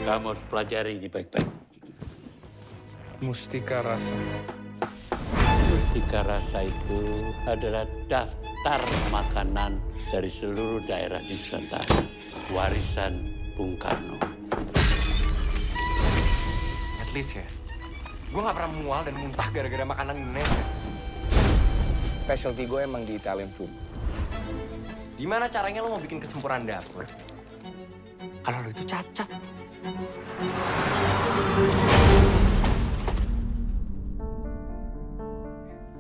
Kamu harus pelajari ini baik-baik. Mustika Rasa. Mustika Rasa itu adalah daftar makanan dari seluruh daerah di Nusantara. Warisan Bung Karno. At least ya, gue gak pernah mual dan muntah gara-gara makanan Indonesia. Specialty gue emang di Italian food. Gimana caranya lo mau bikin kesempurnaan dapur kalau lo itu cacat?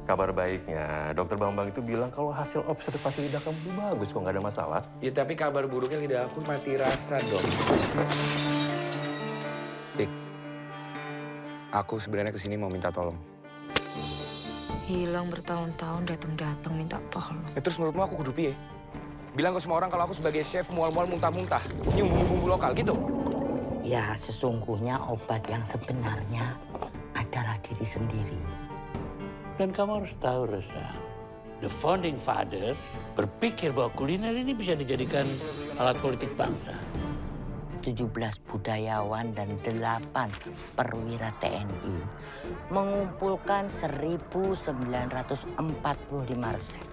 Kabar baiknya, Dokter Bambang itu bilang kalau hasil observasi lidah kamu bagus, kok nggak ada masalah. Ya tapi kabar buruknya lidah aku mati rasa, Dok. Tik, aku sebenarnya kesini mau minta tolong. Hilang bertahun-tahun, datang-datang minta tolong. Ya terus menurutmu aku kudu piye? Bilang ke semua orang kalau aku sebagai chef mual-mual muntah-muntah, nyium bumbu-bumbu lokal gitu. Ya, sesungguhnya obat yang sebenarnya adalah diri sendiri. Dan kamu harus tahu, Reza, the founding fathers berpikir bahwa kuliner ini bisa dijadikan alat politik bangsa. 17 budayawan dan 8 perwira TNI mengumpulkan 1.945 resep.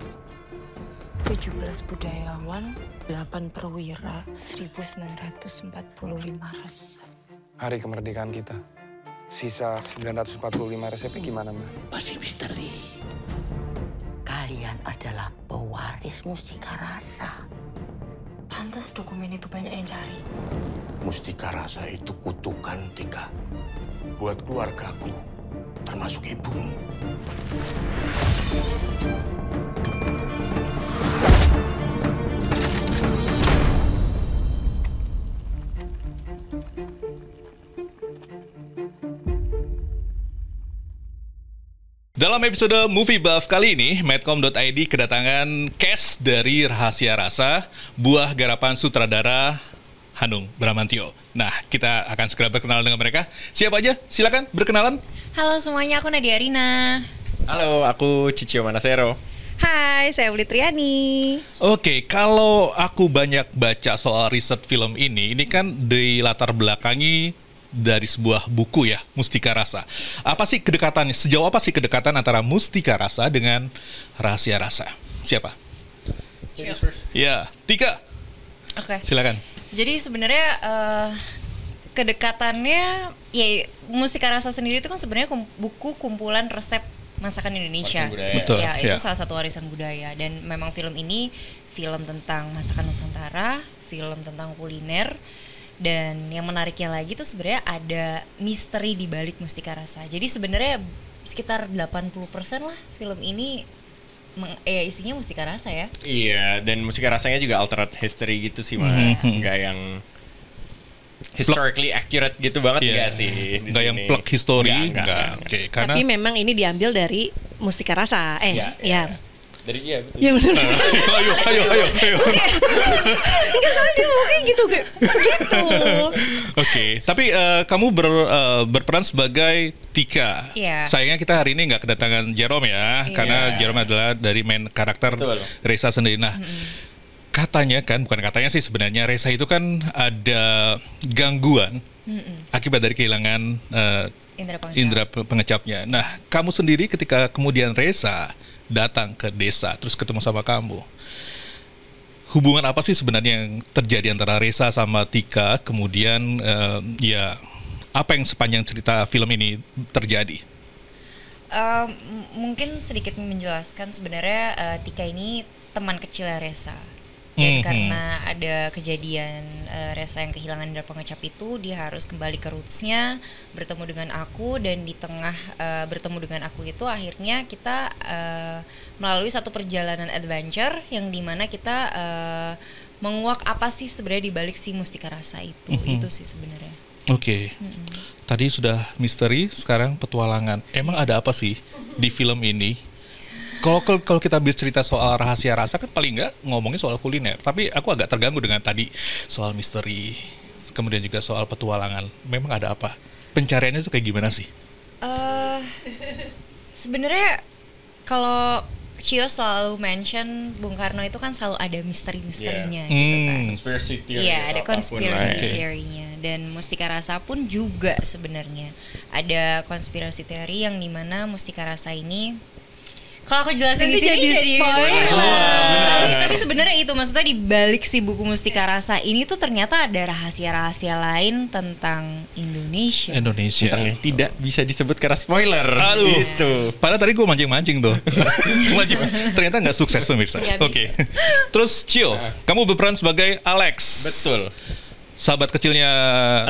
17 budayawan, 8 perwira, 1945 resep. Hari kemerdekaan kita. Sisa 945 resepnya gimana, Mbak? Masih misteri. Kalian adalah pewaris Mustika Rasa. Pantas dokumen itu banyak yang cari. Mustika Rasa itu kutukan, Tika. Buat keluargaku, termasuk ibumu. Dalam episode Movie Buff kali ini, Madcom.id kedatangan cast dari Rahasia Rasa, buah garapan sutradara Hanung Bramantyo. Nah, kita akan segera berkenalan dengan mereka. Siapa aja? Silakan berkenalan. Halo semuanya, aku Nadia Rina. Halo, aku Cicio Manasero. Hai, saya Uli Triani. Oke, kalau aku banyak baca soal riset film ini kan dilatar belakangi dari sebuah buku ya, Mustika Rasa. Apa sih kedekatannya? Sejauh apa sih kedekatan antara Mustika Rasa dengan Rahasia Rasa? Siapa? Ya, Tika. Oke. Silakan. Jadi sebenarnya kedekatannya, ya Mustika Rasa sendiri itu kan sebenarnya buku kumpulan resep masakan Indonesia. Betul. Ya, itu salah satu warisan budaya. Dan memang film ini film tentang masakan Nusantara, film tentang kuliner. Dan yang menariknya lagi tuh sebenarnya ada misteri di balik Mustika Rasa. Jadi sebenarnya sekitar 80% lah film ini isinya Mustika Rasa ya. Iya, dan Mustika Rasanya juga alternate history gitu sih, Mas. Nggak yang historically accurate gitu banget, nggak sih. Nggak yang plot history, nggak. Oke, karena tapi memang ini diambil dari Mustika Rasa. Dari dia, betul. Iya benar. Ayo. Enggak salah dia kayak gitu kayak gitu. Oke, tapi kamu berperan sebagai Tika. Iya. Sayangnya kita hari ini nggak kedatangan Jerome ya, karena Jerome adalah dari main karakter Reza sendiri. Nah, katanya kan, bukan katanya sih sebenarnya Reza itu kan ada gangguan akibat dari kehilangan indera pengecapnya. Nah, kamu sendiri ketika kemudian Reza datang ke desa terus ketemu sama kamu, hubungan apa sih sebenarnya yang terjadi antara Reza sama Tika, kemudian ya apa yang sepanjang cerita film ini terjadi? Mungkin sedikit menjelaskan sebenarnya Tika ini teman kecilnya Reza. Dan karena ada kejadian Reza yang kehilangan indera pengecap itu, dia harus kembali ke rootsnya, bertemu dengan aku, dan di tengah bertemu dengan aku itu akhirnya kita melalui satu perjalanan adventure yang dimana kita menguak apa sih sebenarnya di balik si Mustika Rasa itu. Itu sih sebenarnya. Oke. Tadi sudah misteri, sekarang petualangan. Emang ada apa sih di film ini? Kalau kita bercerita soal Rahasia Rasa kan paling nggak ngomongin soal kuliner. Tapi aku agak terganggu dengan tadi soal misteri, kemudian juga soal petualangan. Memang ada apa? Pencariannya itu kayak gimana sih? Sebenarnya kalau Cio selalu mention Bung Karno itu kan selalu ada misteri-misterinya gitu kan. Conspiracy theory. Iya, ada conspiracy lah. theory-nya. dan Mustika Rasa pun juga sebenarnya ada konspirasi teori yang dimana Mustika Rasa ini, kalau aku jelasin di sini jadi tapi sebenarnya itu maksudnya di balik si buku Mustika Rasa ini tuh ternyata ada rahasia-rahasia lain tentang Indonesia. Tentang yang tidak bisa disebut karena spoiler. Aduh. Gitu. Padahal tadi gue mancing-mancing tuh. Ternyata nggak sukses pemirsa. Oke. Terus Cio, kamu berperan sebagai Alex. Betul. Sahabat kecilnya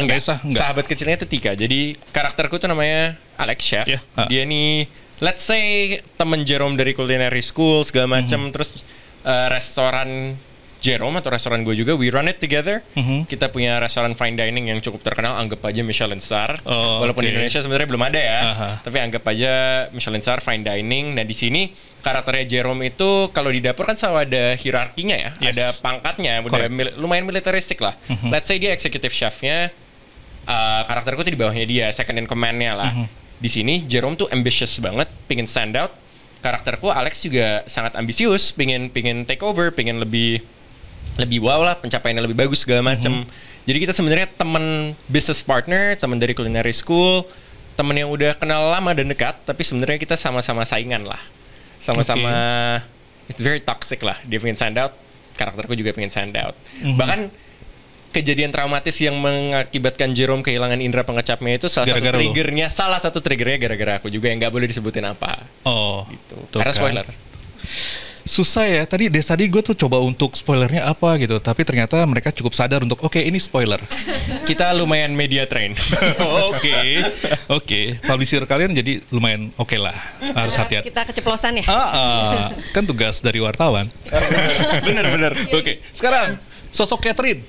Reza? Enggak. Sahabat kecilnya itu Tika. Jadi karakterku tuh namanya Alex Chef. Dia nih, let's say temen Jerome dari culinary school segala macam. Terus restoran Jerome atau restoran gue juga, we run it together. Kita punya restoran fine dining yang cukup terkenal, anggap aja Michelin star. Walaupun di Indonesia sebenarnya belum ada ya, tapi anggap aja Michelin star fine dining. Nah di sini karakternya Jerome itu kalau di dapur kan selalu ada hierarkinya ya, ada pangkatnya, udah lumayan militaristik lah. Let's say dia executive chefnya, karakterku tuh di bawahnya dia, second in command-nya lah. Di sini Jerome tuh ambitious banget, pingin stand out. Karakterku Alex juga sangat ambisius, pingin take over, pingin lebih wow lah, pencapaiannya lebih bagus segala macem. Jadi kita sebenarnya teman business partner, teman dari culinary school, teman yang udah kenal lama dan dekat, tapi sebenarnya kita sama-sama saingan lah, sama-sama it's very toxic lah. Dia pengen stand out, karakterku juga pengen stand out. Bahkan kejadian traumatis yang mengakibatkan Jerome kehilangan indera pengecapnya itu salah satu triggernya gara-gara aku juga, yang nggak boleh disebutin apa. Gitu. Karena spoiler. Susah ya, tadi gue tuh coba untuk spoilernya apa gitu, tapi ternyata mereka cukup sadar untuk oke, ini spoiler. Kita lumayan media train. Oke. Publisher kalian jadi lumayan oke lah, harus hati-hati. Kita keceplosan ya. Kan tugas dari wartawan. Bener. Oke, sekarang sosok Catherine.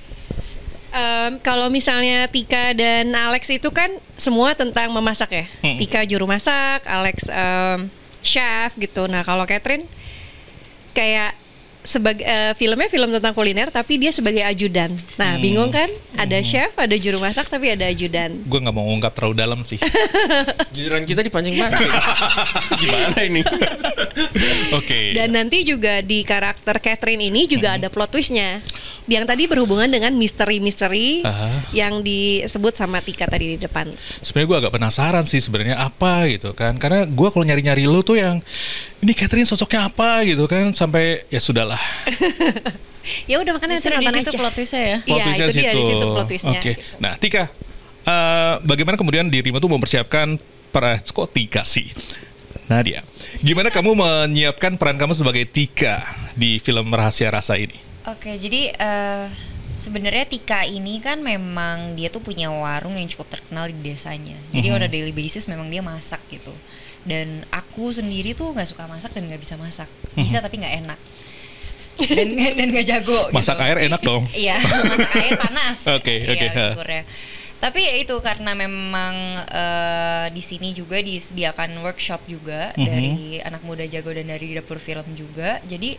Kalau misalnya Tika dan Alex itu kan semua tentang memasak ya. Tika juru masak, Alex chef gitu. Nah kalau Catherine kayak sebagai filmnya film tentang kuliner tapi dia sebagai ajudan. Nah bingung kan? Ada chef, ada juru masak tapi ada ajudan. Gue nggak mau ngungkap terlalu dalam sih. Giliran kita dipancing-pancing. Gimana ini? Oke. Dan nanti juga di karakter Catherine ini juga ada plot twistnya. Yang tadi berhubungan dengan misteri-misteri yang disebut sama Tika tadi di depan. Sebenarnya gue agak penasaran sih sebenarnya apa gitu kan. Karena gue kalau nyari-nyari lo tuh yang ini Catherine sosoknya apa gitu kan, sampai ya sudahlah. Ya udah makanya nonton aja. Di situ plot twistnya ya. Iya, itu dia di situ plot twistnya. Oke. Nah, Tika, bagaimana kemudian dirimu tuh mempersiapkan kok Tika sih? Nadia, gimana kamu menyiapkan peran kamu sebagai Tika di film Rahasia Rasa ini? Oke, jadi sebenarnya Tika ini kan memang dia tuh punya warung yang cukup terkenal di desanya. Jadi on a daily basis memang dia masak gitu. Dan aku sendiri tuh nggak suka masak dan nggak bisa masak. Bisa tapi nggak enak. Dan nggak jago. Masak gitu. air enak dong. Iya, masak air panas. Oke. Syukurnya. Tapi ya itu karena memang di sini juga disediakan workshop juga dari anak muda jago dan dari dapur film juga. Jadi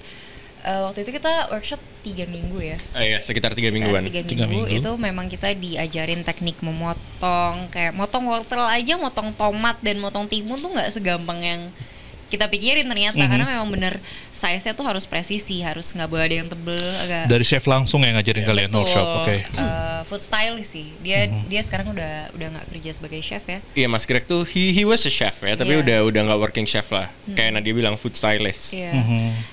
waktu itu kita workshop 3 minggu ya. Iya, sekitar 3 mingguan. 3 minggu itu memang kita diajarin teknik memotong, kayak motong wortel aja, motong tomat dan motong timun tuh nggak segampang yang kita pikirin ternyata, karena memang bener size-nya tuh harus presisi, harus nggak boleh ada yang tebel agak. Dari chef langsung yang ngajarin kalian workshop, oke. Food stylist sih, dia sekarang udah nggak kerja sebagai chef ya. Iya, Mas Greg tuh he was a chef ya, tapi udah nggak working chef lah, kayak Nadia bilang food stylist.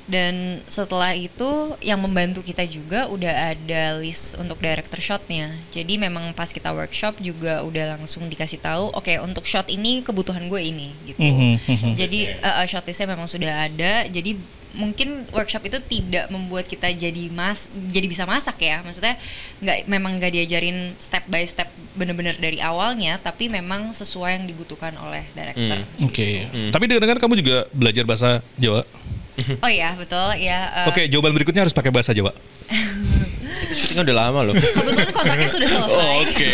Dan setelah itu yang membantu kita juga udah ada list untuk director shotnya. Jadi memang pas kita workshop juga udah langsung dikasih tahu, oke, untuk shot ini kebutuhan gue ini gitu. Jadi shotlistnya memang sudah ada, jadi mungkin workshop itu tidak membuat kita jadi bisa masak ya, maksudnya memang nggak diajarin step by step bener-bener dari awalnya, tapi memang sesuai yang dibutuhkan oleh director. Oke. Tapi dengar kamu juga belajar bahasa Jawa? Oh iya, betul ya. Oke, jawaban berikutnya harus pakai bahasa Jawa. Syutingnya udah lama loh. Kebetulan kontraknya sudah selesai. Oke.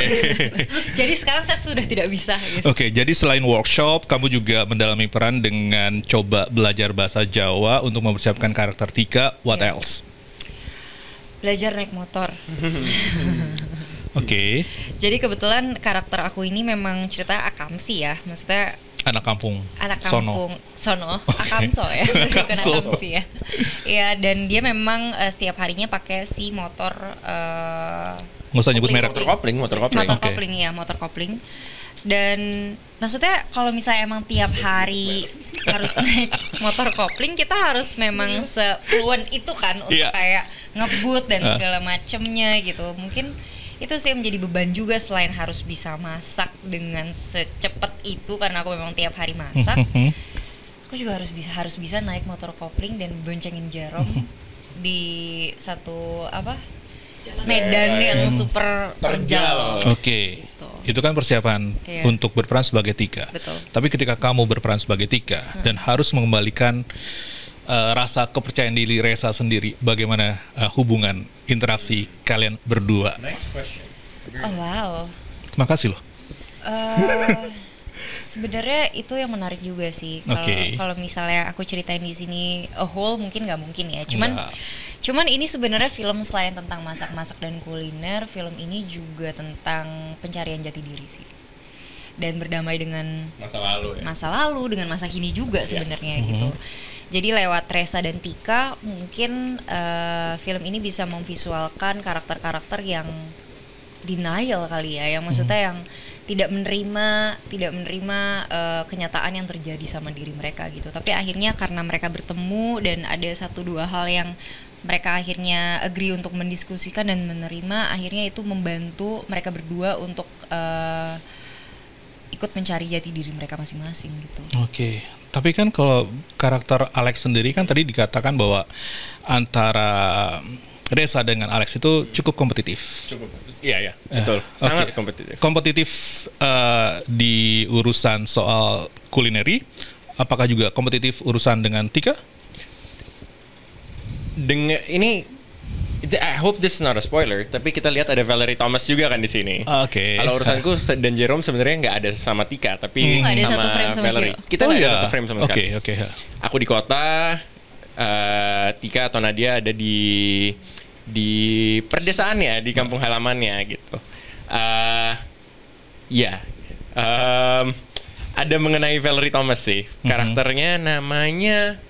Jadi sekarang saya sudah tidak bisa gitu. Oke, jadi selain workshop, kamu juga mendalami peran dengan coba belajar bahasa Jawa untuk mempersiapkan karakter Tika. What else? Belajar naik motor. Oke. Jadi kebetulan karakter aku ini memang cerita akamsi ya, maksudnya anak kampung Sono. Akamso ya, bukan akamsi ya. Iya, dan dia memang setiap harinya pakai si motor Nggak usah nyebut merek. Motor kopling. Dan maksudnya kalau misalnya emang tiap hari harus naik motor kopling, kita harus memang se-fluent itu kan untuk kayak ngebut dan segala macemnya gitu. Mungkin itu sih menjadi beban juga, selain harus bisa masak dengan secepat itu karena aku memang tiap hari masak. Aku juga harus bisa naik motor kopling dan boncengin Jerome di satu medan yang super terjal. Oke. Gitu. Itu kan persiapan untuk berperan sebagai Tika. Betul. Tapi ketika kamu berperan sebagai Tika dan harus mengembalikan rasa kepercayaan diri Reza sendiri, bagaimana hubungan interaksi kalian berdua? Nice question. Oh wow. Makasih loh. Sebenarnya itu yang menarik juga sih. Kalau misalnya aku ceritain di sini a whole mungkin nggak mungkin ya. Cuman ini sebenarnya film selain tentang masak-masak dan kuliner, film ini juga tentang pencarian jati diri sih. Dan berdamai dengan masa lalu dengan masa kini juga sebenarnya gitu. Jadi lewat Reza dan Tika mungkin film ini bisa memvisualkan karakter-karakter yang denial kali ya, yang maksudnya yang tidak menerima kenyataan yang terjadi sama diri mereka gitu. Tapi akhirnya karena mereka bertemu dan ada 1-2 hal yang mereka akhirnya agree untuk mendiskusikan dan menerima, akhirnya itu membantu mereka berdua untuk ikut mencari jati diri mereka masing-masing gitu. Oke. Tapi kan kalau karakter Alex sendiri kan tadi dikatakan bahwa antara Reza dengan Alex itu cukup kompetitif. Iya, betul. Sangat kompetitif. Kompetitif di urusan soal kulineri, apakah juga kompetitif urusan dengan Tika? Dengan ini, I hope this is not a spoiler, tapi kita lihat ada Valerie Thomas juga kan di sini. Oke. Kalau urusanku dan Jerome sebenarnya nggak ada sama Tika, tapi sama Valerie. Kita nggak ada satu frame sama sekali. Oke. Aku di kota, Tika atau Nadia ada di perdesaannya, di kampung halamannya gitu. Ada mengenai Valerie Thomas sih. Karakternya namanya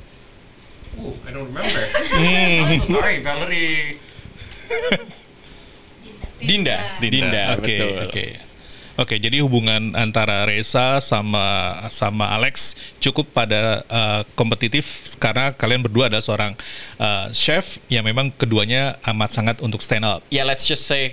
I don't remember. Sorry, Valerie. Dinda. Betul. Oke, jadi hubungan antara Reza sama Alex cukup pada kompetitif karena kalian berdua adalah seorang chef yang memang keduanya amat sangat untuk stand up. Ya, let's just say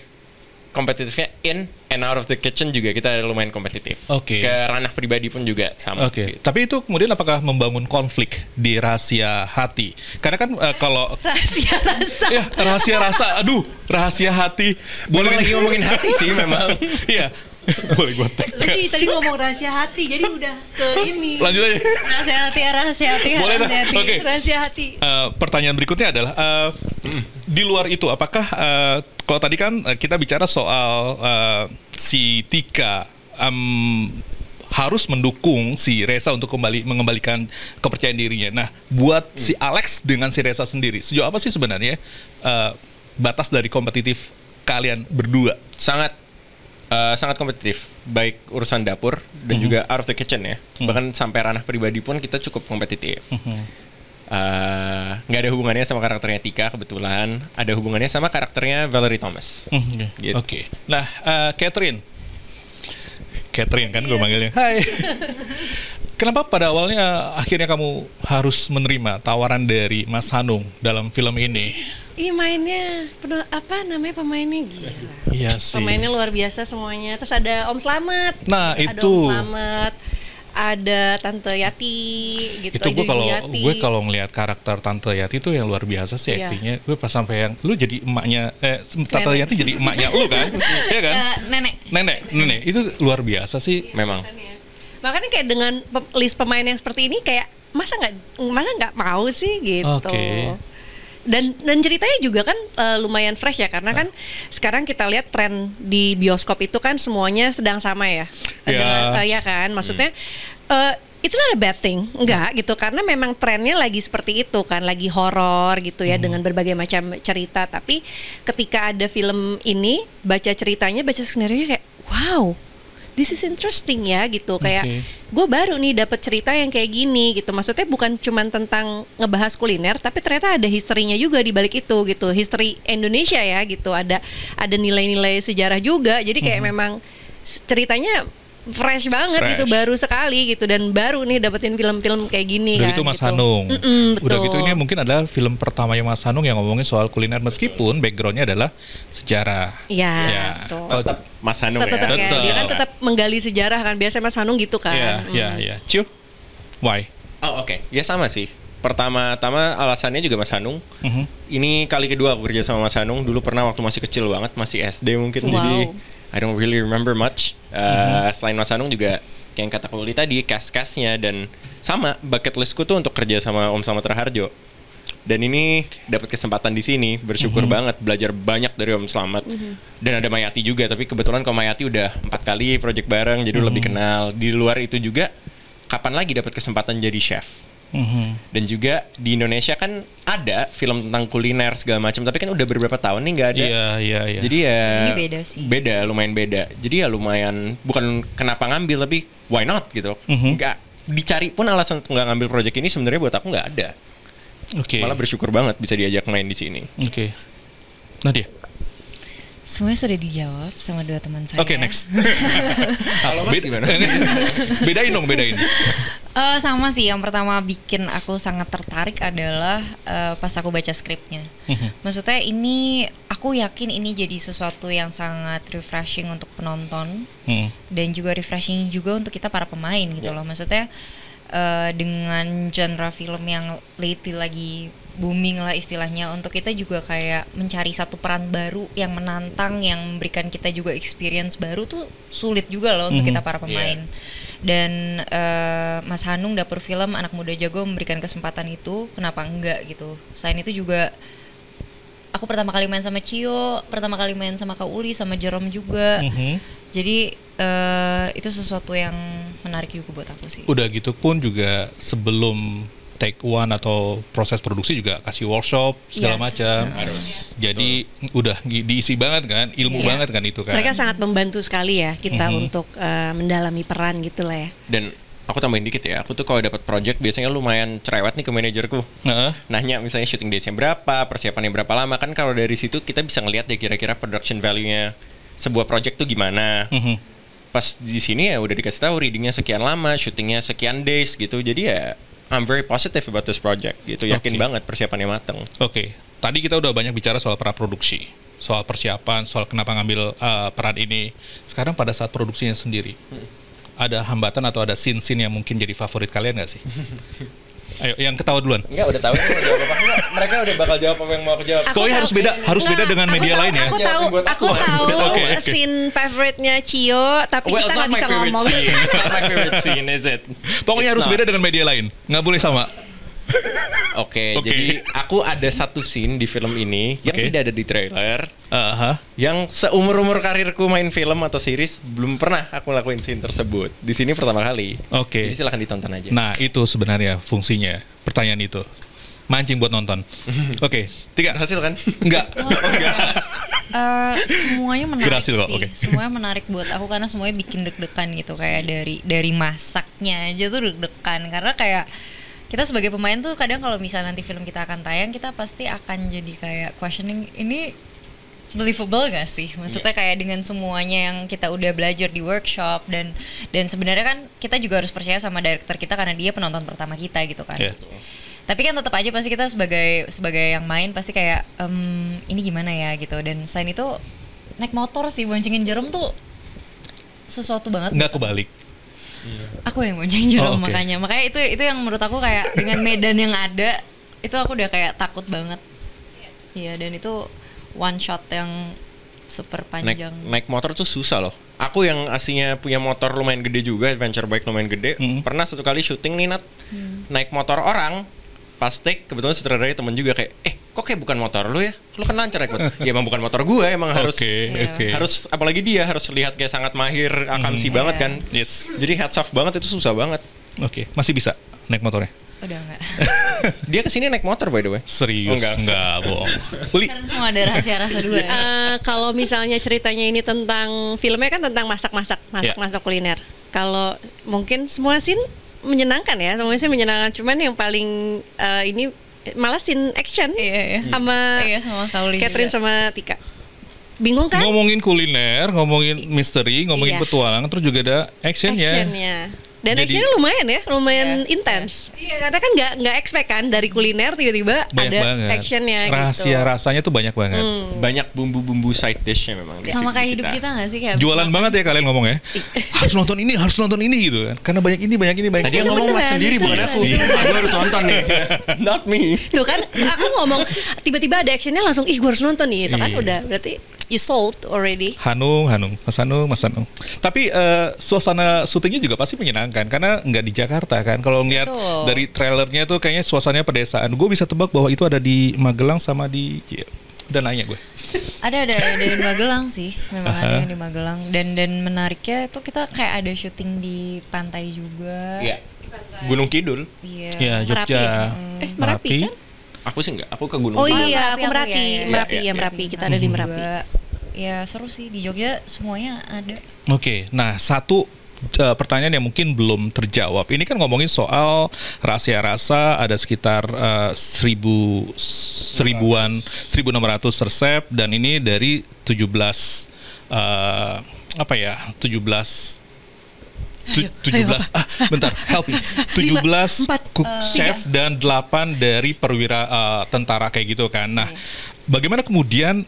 kompetitifnya in and out of the kitchen juga kita lumayan kompetitif. Oke. Ke ranah pribadi pun juga sama. Oke. Tapi itu kemudian apakah membangun konflik di rahasia hati? Karena kan kalau rahasia rasa. Ya, rahasia rasa. Aduh, rahasia hati. Boleh lagi ngomongin hati sih memang. Iya. Boleh gue tag. Tadi ngomong rahasia hati, jadi udah ke ini. Lanjut aja. Rahasia hati. Boleh dah. Oke. Rahasia hati. Pertanyaan berikutnya adalah di luar itu, apakah kalau tadi kan kita bicara soal si Tika harus mendukung si Reza untuk mengembalikan kepercayaan dirinya. Nah, buat si Alex dengan si Reza sendiri, sejauh apa sih sebenarnya batas dari kompetitif kalian berdua? Sangat kompetitif, baik urusan dapur dan juga out of the kitchen ya. Bahkan sampai ranah pribadi pun kita cukup kompetitif. Nggak ada hubungannya sama karakternya Tika kebetulan, ada hubungannya sama karakternya Valerie Thomas. Gitu. Oke. Nah, Catherine kan gue manggilnya. Hai. Kenapa pada awalnya akhirnya kamu harus menerima tawaran dari Mas Hanung dalam film ini? Mainnya pemainnya gila. Iya sih. Pemainnya luar biasa semuanya. Terus ada Om Slamet. Nah, ada itu. Om Slamet. Ada Tante Yati gitu. Itu gue kalau ngelihat karakter Tante Yati itu yang luar biasa sih aktingnya. Gue pas sampai yang lu jadi emaknya Tante Yati jadi emaknya lu kan? Iya kan? Nenek. Itu luar biasa sih memang. Makanya kayak dengan list pemain yang seperti ini kayak masa nggak mau sih gitu. Okay. Dan ceritanya juga kan lumayan fresh ya, karena kan sekarang kita lihat tren di bioskop itu kan semuanya sedang sama ya. Ya kan, maksudnya it's not a bad thing, enggak gitu, karena memang trennya lagi seperti itu kan, lagi horor gitu ya, dengan berbagai macam cerita. Tapi ketika ada film ini, baca ceritanya, baca skenario kayak wow, this is interesting ya gitu, kayak gue baru nih dapat cerita yang kayak gini gitu. Maksudnya bukan cuman tentang ngebahas kuliner, tapi ternyata ada historinya juga di balik itu gitu, history Indonesia ya gitu, ada nilai-nilai sejarah juga. Jadi kayak memang ceritanya fresh banget gitu, baru sekali gitu, dan baru nih dapetin film-film kayak gini. Udah gitu Mas Hanung. Udah gitu ini mungkin adalah film pertamanya Mas Hanung yang ngomongin soal kuliner, meskipun backgroundnya adalah sejarah. Ya. Tetap Mas Hanung tetap ya. Dia kan tetap menggali sejarah kan, biasanya Mas Hanung gitu kan. Iya. Ciu, why? Oh oke, ya sama sih. Pertama-tama alasannya juga Mas Hanung. Ini kali kedua aku kerja sama Mas Hanung. Dulu pernah waktu masih kecil banget, masih SD mungkin. Jadi I don't really remember much. Selain Mas Hanung juga yang kata Kuli tadi, cast-castnya, dan sama bucket listku tuh untuk kerja sama Om Slamet Raharjo. Dan ini dapat kesempatan di sini, bersyukur banget, belajar banyak dari Om Slamet. Dan ada Mayati juga, tapi kebetulan kalau Mayati udah 4 kali project bareng, jadi lebih kenal. Di luar itu juga, kapan lagi dapat kesempatan jadi chef? Dan juga di Indonesia kan ada film tentang kuliner segala macam, tapi kan udah beberapa tahun nih nggak ada. Iya. Jadi ya ini beda sih. Lumayan beda. Jadi ya lumayan, bukan kenapa ngambil, tapi why not gitu. Nggak dicari pun alasan untuk nggak ngambil project ini sebenarnya buat aku nggak ada. Malah bersyukur banget bisa diajak main di sini. Nadia. Semuanya sudah dijawab sama 2 teman saya. Oke, next. Kalau Mas gimana? Bedain. Sama sih, yang pertama bikin aku sangat tertarik adalah pas aku baca skripnya. Maksudnya ini, aku yakin ini jadi sesuatu yang sangat refreshing untuk penonton, dan juga refreshing juga untuk kita para pemain gitu loh. Maksudnya dengan genre film yang lately lagi booming lah istilahnya, untuk kita juga kayak mencari satu peran baru yang menantang, yang memberikan kita juga experience baru tuh sulit juga loh untuk kita para pemain. Dan Mas Hanung, dapur film anak muda jago, memberikan kesempatan itu, kenapa enggak gitu. Selain itu juga aku pertama kali main sama Cio, pertama kali main sama Kak Uli, sama Jerome juga. Jadi itu sesuatu yang menarik juga buat aku sih. Udah gitu pun juga sebelum take one atau proses produksi juga kasih workshop segala macam. Jadi udah diisi banget kan, ilmu banget kan itu kan. Mereka sangat membantu sekali ya kita untuk mendalami peran gitu lah ya. Dan aku tambahin dikit ya, aku tuh kalau dapat project biasanya lumayan cerewet nih ke manajerku. Nanya misalnya syuting days-nya berapa, persiapannya berapa lama, kan kalau dari situ kita bisa ngelihat ya kira-kira production value-nya sebuah project tuh gimana. Pas di sini ya udah dikasih tahu readingnya sekian lama, syutingnya sekian days gitu. Jadi ya I'm very positive about this project gitu. Yakin banget persiapannya mateng. Tadi kita udah banyak bicara soal praproduksi, soal persiapan, soal kenapa ngambil peran ini. Sekarang pada saat produksinya sendiri, ada hambatan atau ada scene-scene yang mungkin jadi favorit kalian nggak sih? Ayo, yang ketawa duluan. Enggak, udah tahu jawab apa enggak. Mereka udah bakal jawab apa yang mau aku jawab. Pokoknya harus beda dengan media lain ya. Aku tahu scene favorite-nya Cio, tapi kita nggak bisa ngomong. It's not my favorite scene, is it? Pokoknya harus beda dengan media lain. Nggak boleh sama. Oke, jadi aku ada satu scene di film ini yang tidak ada di trailer. Yang seumur-umur karirku main film atau series belum pernah aku lakuin scene tersebut. Di sini pertama kali. Jadi silakan ditonton aja. Nah, itu sebenarnya fungsinya pertanyaan itu. Mancing buat nonton. Tiga. Berhasil kan? Enggak. Semuanya menarik Berhasil kok, sih. Semuanya menarik buat aku karena semuanya bikin deg-degan gitu. Kayak dari masaknya aja tuh deg-degan. Karena kayak kita sebagai pemain tuh kadang kalau misalnya nanti film kita akan tayang, kita pasti akan jadi kayak questioning, ini believable gak sih? Maksudnya kayak dengan semuanya yang kita udah belajar di workshop, dan sebenarnya kan kita juga harus percaya sama director kita karena dia penonton pertama kita gitu kan. Tapi kan tetap aja pasti kita sebagai yang main pasti kayak ini gimana ya gitu. Dan selain itu naik motor sih, boncengin Jerome tuh sesuatu banget. Nggak kebalik. Aku yang bonceng Jerome makanya itu yang menurut aku kayak dengan medan yang ada itu aku udah kayak takut banget. Iya, dan itu one shot yang super panjang. Naik motor tuh susah loh. Aku yang aslinya punya motor lumayan gede juga, adventure bike lumayan gede. Pernah satu kali syuting nih Nat, naik motor orang. Pas take kebetulan sutradaranya temen juga kayak, kok kayak bukan motor lu ya? Lu kan lancar naik motor. Ya emang bukan motor gue, emang harus apalagi dia harus lihat kayak sangat mahir, akamsi banget kan. Jadi heads off banget, itu susah banget. Masih bisa naik motornya? Udah enggak. Dia kesini naik motor by the way. Serius? Enggak bohong. Uli. Kan mau ada rahasia rasa dulu ya. Kalau misalnya ceritanya ini tentang filmnya kan tentang masak kuliner. Kalau mungkin semua scene menyenangkan ya, semua scene menyenangkan. Cuman yang paling ini malah scene action sama Catherine sama Tika. Bingung kan? Ngomongin kuliner, ngomongin misteri, ngomongin petualangan, terus juga ada actionnya. Dan actionnya lumayan intens. Iya, karena kan nggak expect kan dari kuliner tiba-tiba ada actionnya. Rahasia gitu. Rasanya tuh banyak banget. Banyak bumbu-bumbu side dishnya memang. Sama kayak hidup kita nggak sih kayak. Jualan banget ya kalian ngomong ya. Harus nonton ini gitu kan. Karena banyak ini. Tadi yang ngomong Mas sendiri bukan aku. Aku harus nonton nih. Not me. Tuh kan aku ngomong tiba-tiba ada actionnya langsung gue harus nonton nih. Itu kan udah berarti you sold already. Mas Hanung. Tapi suasana syutingnya juga pasti menyenangkan karena nggak di Jakarta kan. Kalau ngeliat dari trailernya tuh kayaknya suasananya pedesaan. Gue bisa tebak bahwa itu ada di Magelang sama di udah nanya gue. Ada di Magelang sih. Memang ada yang di Magelang dan menariknya itu kita kayak ada syuting di pantai juga. Iya. Gunung Kidul. Iya. Jogja. Merapi kan? Aku sih enggak, aku ke Gunung Kidul. Kidul. Iya, aku Merapi. Kita ada di Merapi. Ya seru sih, di Jogja semuanya ada. Oke, nah satu pertanyaan yang mungkin belum terjawab. Ini kan ngomongin soal rahasia rasa, ada sekitar 1.600 resep dan ini dari 17 bentar, help me. 17 cook chef dan 8 dari perwira tentara kayak gitu kan. Nah, bagaimana kemudian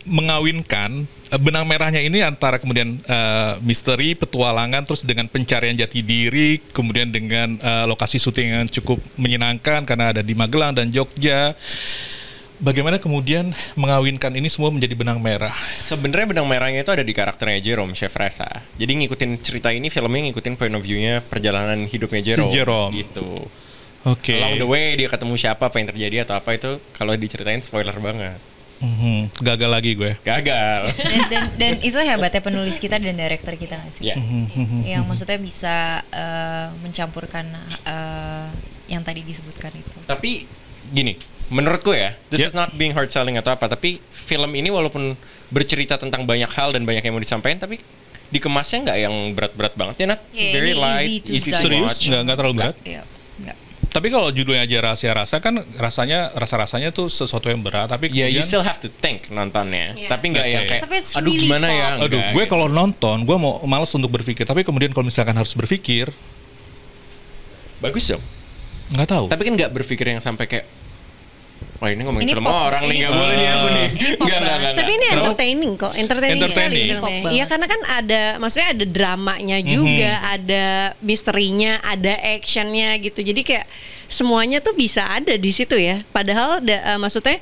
mengawinkan benang merahnya ini antara kemudian misteri, petualangan, terus dengan pencarian jati diri, kemudian dengan lokasi syuting yang cukup menyenangkan karena ada di Magelang dan Jogja. Bagaimana kemudian mengawinkan ini semua menjadi benang merah? Sebenarnya benang merahnya itu ada di karakternya Jerome, Chef Reza. Jadi ngikutin cerita ini, filmnya ngikutin point of view-nya perjalanan hidupnya Jerome. Gitu. Oke. Along the way dia ketemu siapa, apa yang terjadi atau apa itu kalau diceritain spoiler banget. Gagal lagi gue. Gagal. Dan itu hebatnya penulis kita dan director kita nggak sih? Yang maksudnya bisa mencampurkan yang tadi disebutkan itu. Tapi gini. Menurutku ya, this is not being hard selling atau apa, tapi film ini walaupun bercerita tentang banyak hal dan banyak yang mau disampaikan, tapi dikemasnya nggak yang berat-berat banget ya, Nat? Very light, easy to serius, watch. nggak terlalu berat. Enggak. Tapi kalau judulnya aja rahasia rasa kan rasa-rasanya tuh sesuatu yang berat, tapi ya you still have to think nontonnya. Tapi nggak yang kayak aduh really gimana ya? Aduh, gue kalau nonton, gue mau malas untuk berpikir, tapi kemudian kalau misalkan harus berpikir, bagus dong. Nggak tahu. Tapi kan nggak berpikir yang sampai kayak wah ini ngomongin film orang nih, nggak boleh nih aku nih. Nggak. Tapi ini entertaining kok, entertaining. Iya karena kan ada, maksudnya ada dramanya juga, ada misterinya, ada actionnya gitu. Jadi kayak semuanya tuh bisa ada di situ ya. Padahal maksudnya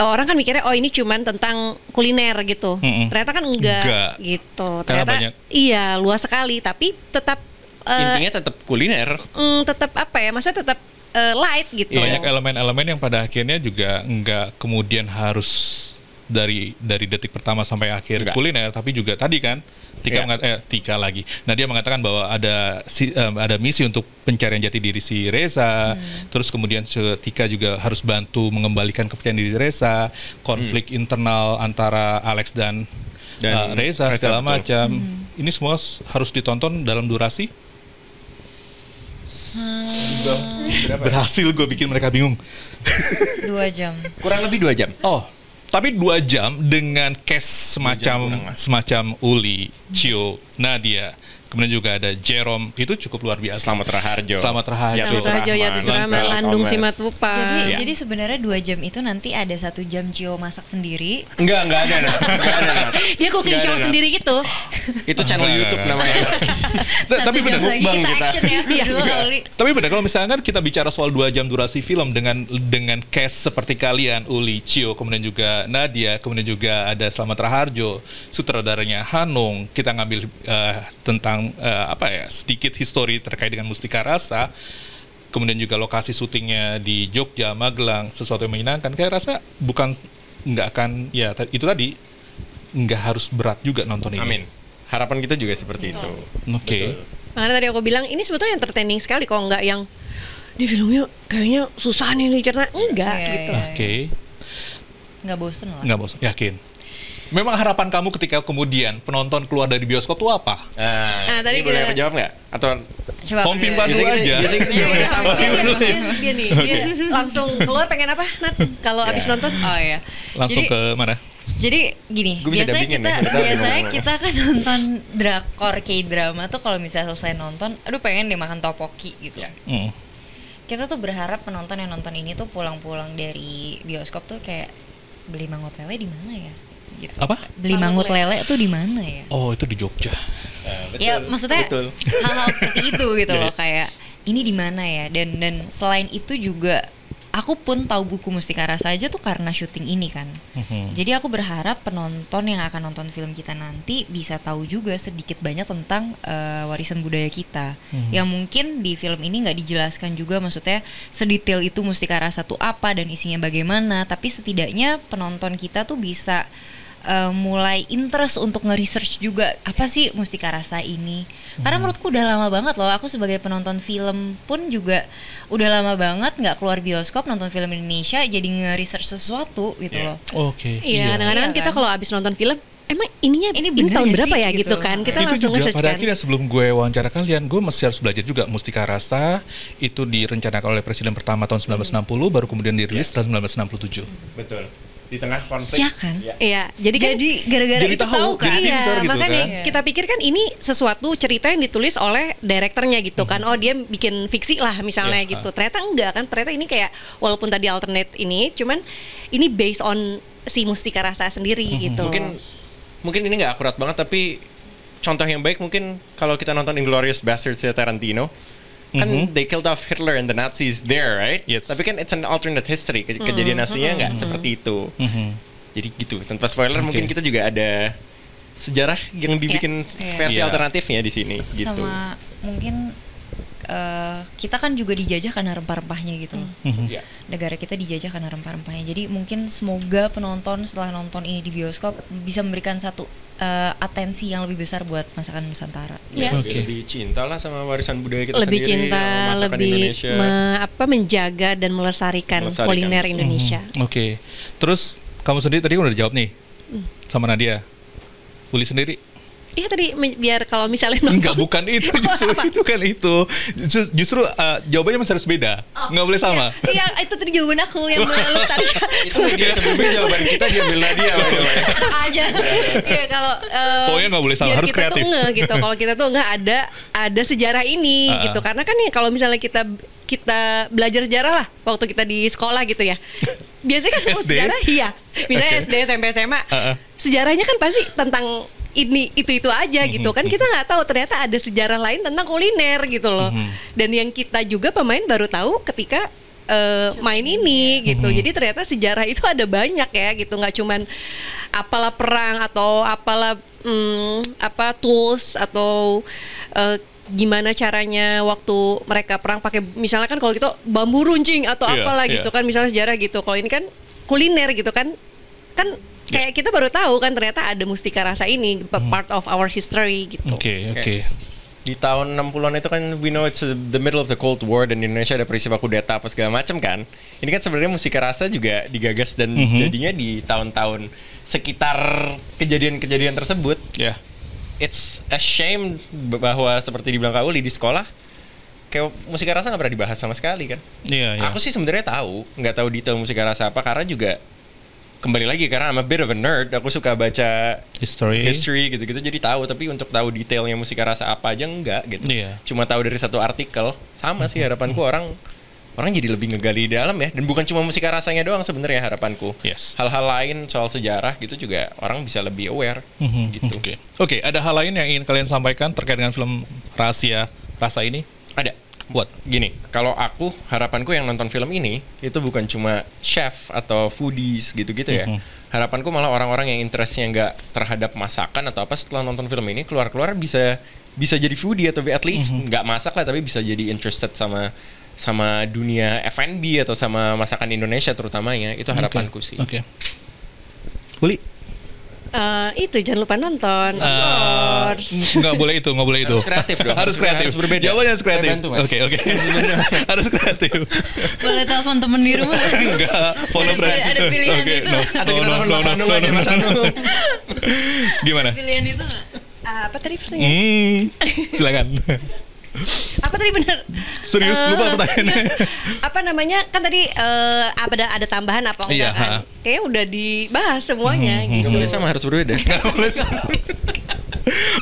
orang kan mikirnya oh ini cuman tentang kuliner gitu. Ternyata kan enggak gitu. Ternyata iya luas sekali, tapi tetap intinya tetap kuliner. Tetap apa ya? Maksudnya tetap light gitu. Banyak elemen-elemen yang pada akhirnya juga nggak kemudian harus dari detik pertama sampai akhir kuliner, tapi juga tadi kan Tika lagi. Nah dia mengatakan bahwa ada misi untuk pencarian jati diri si Reza, terus kemudian Tika juga harus bantu mengembalikan kepercayaan diri Reza, konflik internal antara Alex dan Reza segala macam. Ini semua harus ditonton dalam durasi. Berhasil gue bikin mereka bingung. 2 jam. Kurang lebih 2 jam. Oh, tapi 2 jam dengan cast semacam Uli, Cio, Nadia, kemudian juga ada Jerome, itu cukup luar biasa. Selamat Raharjo, Yati Surahman, Landung Simatupang. Jadi sebenarnya 2 jam itu nanti ada 1 jam Cio masak sendiri. Enggak ada. Dia cooking show sendiri gitu. Itu channel YouTube namanya. Tapi benar, Bang kita. Tapi benar kalau misalkan kita bicara soal 2 jam durasi film dengan cast seperti kalian, Uli, Cio, kemudian juga Nadia, kemudian juga ada Selamat Raharjo, sutradaranya Hanung, kita ngambil tentang sedikit histori terkait dengan Mustika Rasa, kemudian juga lokasi syutingnya di Jogja, Magelang, sesuatu yang menyenangkan. Kayak rasa nggak akan itu tadi nggak harus berat juga nonton ini. Amin. Harapan kita juga seperti itu. Oke. Makanya tadi aku bilang ini sebetulnya entertaining sekali, kok nggak yang Di filmnya kayaknya susah nih dicerna. Enggak gitu. Oke. Nggak bosen lah. Nggak bosen, yakin. Memang harapan kamu ketika kemudian penonton keluar dari bioskop tuh apa? Tadi boleh aku jawab nggak? Atau Pompin Padu aja. Biasanya kita jawabannya sama. Dia nih, dia langsung keluar pengen apa, Nat? Kalau abis nonton? Oh ya. Langsung ke mana? Jadi gini, biasanya kita kan nonton drakor K-drama tuh kalau misalnya selesai nonton, aduh pengen deh makan topoki gitu. Kita tuh berharap penonton yang nonton ini tuh pulang-pulang dari bioskop tuh kayak beli mangut lele di mana ya? Gitu. Apa? Beli mangut lele tuh di mana ya? Oh, itu di Jogja. Betul, ya maksudnya hal-hal seperti itu gitu loh, kayak ini di mana ya? Dan selain itu juga aku pun tahu buku Mustika Rasa aja tuh karena syuting ini kan. Jadi aku berharap penonton yang akan nonton film kita nanti bisa tahu juga sedikit banyak tentang warisan budaya kita. Yang mungkin di film ini nggak dijelaskan juga, maksudnya sedetail itu Mustika Rasa tuh apa dan isinya bagaimana. Tapi setidaknya penonton kita tuh bisa mulai interest untuk nge-research juga apa sih Mustika Rasa ini. Karena menurutku udah lama banget loh, aku sebagai penonton film pun juga udah lama banget nggak keluar bioskop nonton film Indonesia, jadi nge-research sesuatu gitu loh. Oke. Iya, kadang-kadang kita kalau abis nonton film, emang ini tahun berapa ya gitu kan? Kita itu langsung juga nge-search pada kan. akhirnya sebelum gue wawancara kalian, gue masih harus belajar juga. Mustika Rasa itu direncanakan oleh Presiden pertama tahun 1960, baru kemudian dirilis tahun 1967. Betul. Di tengah konflik. Iya kan? Iya, jadi gara-gara jadi itu tahu kan. jadi pinter gitu makanya kan. kita pikir kan ini sesuatu cerita yang ditulis oleh direkturnya gitu kan. Oh, dia bikin fiksi lah misalnya gitu. Ternyata enggak kan. Ternyata ini kayak walaupun tadi alternate ini, cuman ini based on si Mustika Rasa sendiri gitu. Mungkin ini nggak akurat banget, tapi contoh yang baik mungkin kalau kita nonton Inglourious Basterds ya Tarantino, kan they killed off Hitler and the Nazis there, right? Yes. Tapi kan it's an alternate history. Kejadian aslinya nggak seperti itu. Jadi gitu. Tanpa spoiler, mungkin kita juga ada sejarah yang dibikin versi alternatifnya di sini. Gitu. Sama mungkin kita kan juga dijajah karena rempah-rempahnya gitu loh. Negara kita dijajah karena rempah-rempahnya. Jadi mungkin semoga penonton setelah nonton ini di bioskop bisa memberikan satu atensi yang lebih besar buat masakan Nusantara. Lebih cinta lah sama warisan budaya kita lebih sendiri. Cinta, lebih menjaga dan melestarikan kuliner Indonesia. Oke. Terus kamu sendiri tadi udah dijawab nih sama Nadia. Uli sendiri? Iya tadi biar kalau misalnya nonton. Enggak, bukan itu justru itu kan itu. Justru jawabannya masih harus beda. Enggak boleh sama. Iya, itu tadi jawaban aku yang melestarikan. Itu dia sebelumnya jawaban kita diambil Nadia. Aja. Iya kalau pokoknya enggak boleh sama, harus kreatif. Kita tuh gitu. Kalau kita tuh enggak ada sejarah ini gitu. Karena kan ya kalau misalnya kita belajar sejarah lah waktu kita di sekolah gitu ya. Biasanya kan sejarah misalnya SD, SMP, SMA. Sejarahnya kan pasti tentang ini itu aja gitu kan, kita nggak tahu ternyata ada sejarah lain tentang kuliner gitu loh. Dan yang kita juga pemain baru tahu ketika main ini gitu. Jadi ternyata sejarah itu ada banyak ya gitu, nggak cuman apalah perang atau apalah tools atau gimana caranya waktu mereka perang pakai misalnya kan kalau gitu bambu runcing atau apalah gitu kan misalnya sejarah gitu. Kalau ini kan kuliner gitu kan kayak kita baru tahu kan ternyata ada Mustika Rasa ini part of our history gitu. Oke. Di tahun 60-an itu kan we know it's the middle of the Cold War dan di Indonesia ada peristiwa kudeta apa segala macam kan. Ini kan sebenarnya Mustika Rasa juga digagas dan jadinya di tahun-tahun sekitar kejadian-kejadian tersebut. It's a shame bahwa seperti dibilang Kak Uli di sekolah kayak Mustika Rasa nggak pernah dibahas sama sekali kan. Aku sih sebenarnya nggak tahu detail Mustika Rasa apa karena juga kembali lagi karena I'm a bit of a nerd, aku suka baca history gitu-gitu jadi tahu, tapi untuk tahu detailnya Mustika Rasa apa aja enggak gitu. Cuma tahu dari satu artikel. Sama sih harapanku orang jadi lebih ngegali di dalam ya, dan bukan cuma Mustika Rasanya doang sebenarnya harapanku. Hal-hal lain soal sejarah gitu juga orang bisa lebih aware gitu. Oke, ada hal lain yang ingin kalian sampaikan terkait dengan film Rahasia Rasa ini? Ada. Buat gini, kalau aku harapanku yang nonton film ini itu bukan cuma chef atau foodies gitu-gitu ya. Harapanku malah orang-orang yang interestnya nggak terhadap masakan atau apa setelah nonton film ini keluar bisa jadi foodie atau at least nggak masak lah tapi bisa jadi interested sama dunia F&B atau sama masakan Indonesia terutamanya. Itu harapanku sih. Uli? Itu jangan lupa nonton. Nggak boleh itu. Harus kreatif dong. Harus kreatif. Harus berbeda. Jawabannya harus kreatif. Oke. Harus kreatif. Boleh telepon temen di rumah. Enggak. Phone friend. Ada pilihan itu. Atau kita telepon Mas Anung aja, Mas Anung. Gimana? Pilihan itu nggak? Apa tadi pertanyaannya? Silakan. Apa tadi benar? Serius lupa pertanyaannya. Apa namanya? Kan tadi ada tambahan apa enggak kan? Kayaknya udah dibahas semuanya gitu. Nggak boleh sama, harus berbeda. Nggak boleh sama.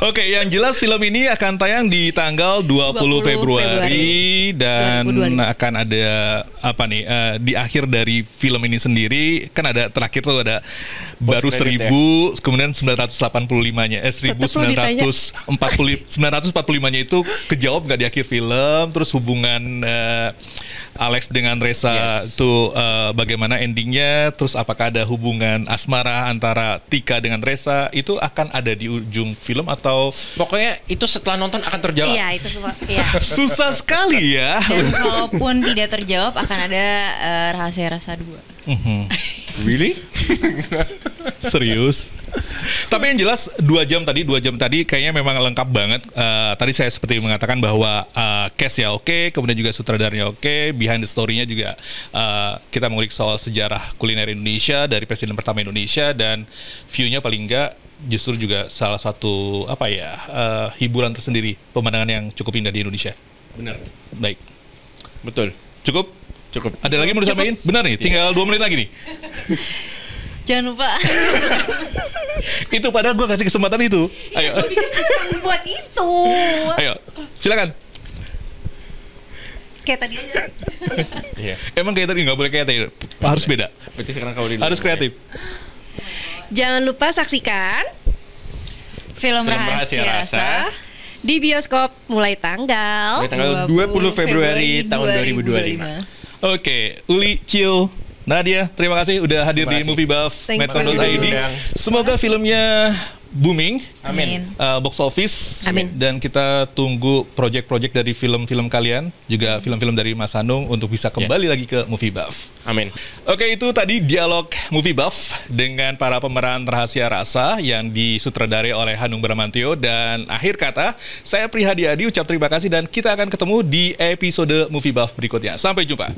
Oke, yang jelas film ini akan tayang di tanggal 20 Februari dan 2025. Akan ada apa nih di akhir dari film ini sendiri kan ada terakhir tuh ada baru 1000 kemudian 985-nya 945-nya itu kejawab nggak di akhir film, terus hubungan Alex dengan Resa itu bagaimana endingnya, terus apakah ada hubungan asmara antara Tika dengan Resa, itu akan ada di ujung film atau pokoknya itu setelah nonton akan terjawab. Iya, itu semua. Iya. Susah sekali ya. Dan kalaupun tidak terjawab akan ada Rahasia Rasa 2. Really? Serius? Tapi yang jelas 2 jam tadi kayaknya memang lengkap banget. Tadi saya seperti mengatakan bahwa cast ya oke, kemudian juga sutradaranya oke, behind the story-nya juga kita mengulik soal sejarah kuliner Indonesia dari presiden pertama Indonesia, dan view-nya paling enggak justru juga salah satu hiburan tersendiri, pemandangan yang cukup indah di Indonesia. Benar. Baik. Betul. Cukup. Ada lagi mau disampaikan? Benar nih, tinggal 2 menit lagi nih. Jangan lupa. Itu padahal gue kasih kesempatan itu. Ayo. Buat itu. Ayo, silakan. Kayak tadi aja. Iya. Emang kayak tadi nggak boleh kayak tadi. Harus beda. Berarti sekarang kau harus kreatif. Jangan lupa saksikan film Rahasia Rasa di bioskop mulai tanggal 20 Februari tahun 2025. Oke, Uli, Cio, Nadia, terima kasih udah hadir di Movie Buff Medcon.id. Semoga filmnya booming, amin. Box office, amin. Dan kita tunggu project-project dari film-film kalian, juga film-film dari Mas Anung untuk bisa kembali lagi ke Movie Buff. Amin. Oke, itu tadi dialog Movie Buff dengan para pemeran Rahasia Rasa yang disutradarai oleh Hanung Bramantyo, dan akhir kata saya Prihadi Adi ucap terima kasih dan kita akan ketemu di episode Movie Buff berikutnya. Sampai jumpa.